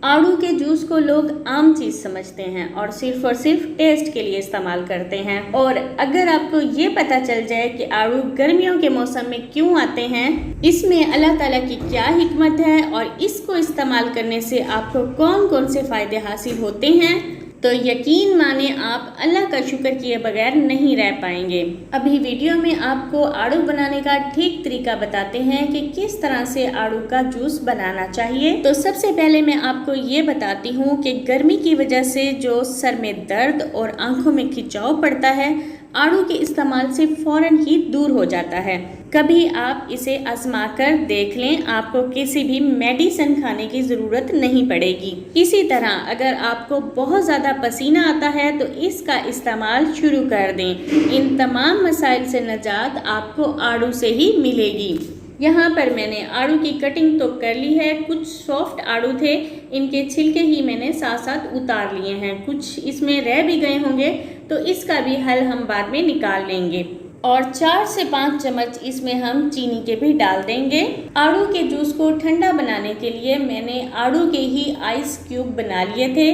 आड़ू के जूस को लोग आम चीज समझते हैं और सिर्फ टेस्ट के लिए इस्तेमाल करते हैं। और अगर आपको ये पता चल जाए कि आड़ू गर्मियों के मौसम में क्यों आते हैं, इसमें अल्लाह ताला की क्या हिकमत है और इसको इस्तेमाल करने से आपको कौन कौन से फायदे हासिल होते हैं, तो यकीन माने आप अल्लाह का शुक्र किए बगैर नहीं रह पाएंगे। अभी वीडियो में आपको आड़ू बनाने का ठीक तरीका बताते हैं कि किस तरह से आड़ू का जूस बनाना चाहिए। तो सबसे पहले मैं आपको ये बताती हूँ कि गर्मी की वजह से जो सर में दर्द और आंखों में खिंचाव पड़ता है, आड़ू के इस्तेमाल से फौरन ही दूर हो जाता है। कभी आप इसे आजमा कर देख लें, आपको किसी भी मेडिसिन खाने की ज़रूरत नहीं पड़ेगी। इसी तरह अगर आपको बहुत ज़्यादा पसीना आता है तो इसका इस्तेमाल शुरू कर दें। इन तमाम मसाइल से निजात आपको आड़ू से ही मिलेगी। यहाँ पर मैंने आड़ू की कटिंग तो कर ली है। कुछ सॉफ्ट आड़ू थे, इनके छिलके ही मैंने साथ साथ उतार लिए हैं। कुछ इसमें रह भी गए होंगे, तो इसका भी हल हम बाद में निकाल लेंगे। और 4 से 5 चम्मच इसमें हम चीनी के भी डाल देंगे। आड़ू के जूस को ठंडा बनाने के लिए मैंने आड़ू के ही आइस क्यूब बना लिए थे,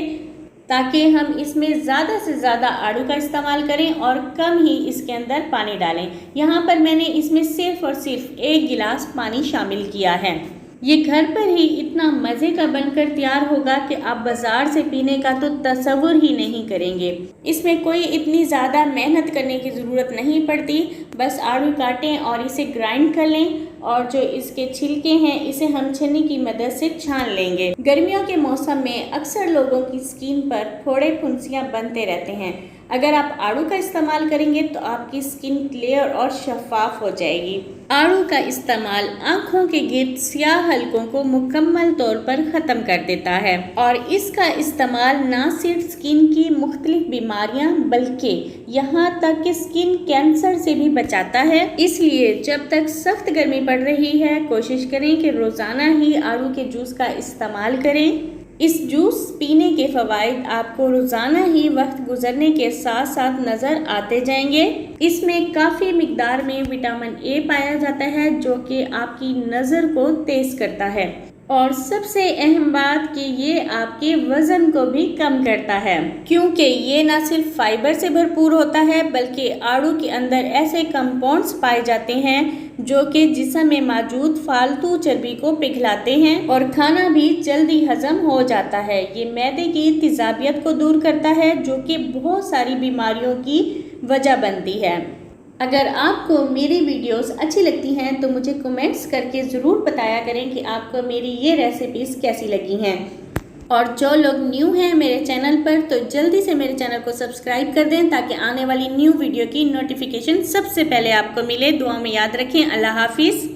ताकि हम इसमें ज़्यादा से ज़्यादा आड़ू का इस्तेमाल करें और कम ही इसके अंदर पानी डालें। यहाँ पर मैंने इसमें सिर्फ और सिर्फ 1 गिलास पानी शामिल किया है। ये घर पर ही इतना मज़े का बनकर तैयार होगा कि आप बाज़ार से पीने का तो तसव्वुर ही नहीं करेंगे। इसमें कोई इतनी ज़्यादा मेहनत करने की ज़रूरत नहीं पड़ती, बस आड़ू काटें और इसे ग्राइंड कर लें और जो इसके छिलके हैं इसे हम छन्नी की मदद से छान लेंगे। गर्मियों के मौसम में अक्सर लोगों की स्किन पर फोड़े फुंसियाँ बनते रहते हैं। अगर आप आड़ू का इस्तेमाल करेंगे तो आपकी स्किन क्लियर और शफाफ हो जाएगी। आड़ू का इस्तेमाल आँखों के गिर्द स्याह हलकों को मुकम्मल तौर पर ख़त्म कर देता है और इसका इस्तेमाल न सिर्फ स्किन की मुख्तलिफ बीमारियां बल्कि यहाँ तक कि स्किन कैंसर से भी बचाता है। इसलिए जब तक सख्त गर्मी पड़ रही है, कोशिश करें कि रोज़ाना ही आड़ू के जूस का इस्तेमाल करें। इस जूस पीने के फ़वाइद आपको रोज़ाना ही वक्त गुजरने के साथ साथ नज़र आते जाएंगे। इसमें काफ़ी मिकदार में विटामिन ए पाया जाता है, जो कि आपकी नज़र को तेज़ करता है और सबसे अहम बात कि ये आपके वज़न को भी कम करता है, क्योंकि ये न सिर्फ फाइबर से भरपूर होता है बल्कि आड़ू के अंदर ऐसे कंपाउंड्स पाए जाते हैं जो कि जिस्म में मौजूद फालतू चर्बी को पिघलाते हैं और खाना भी जल्दी हजम हो जाता है। ये मैदे की तेज़ाबियत को दूर करता है, जो कि बहुत सारी बीमारियों की वजह बनती है। अगर आपको मेरी वीडियोस अच्छी लगती हैं तो मुझे कमेंट्स करके ज़रूर बताया करें कि आपको मेरी ये रेसिपीज़ कैसी लगी हैं। और जो लोग न्यू हैं मेरे चैनल पर, तो जल्दी से मेरे चैनल को सब्सक्राइब कर दें ताकि आने वाली न्यू वीडियो की नोटिफिकेशन सबसे पहले आपको मिले। दुआ में याद रखें। अल्लाह हाफिज़।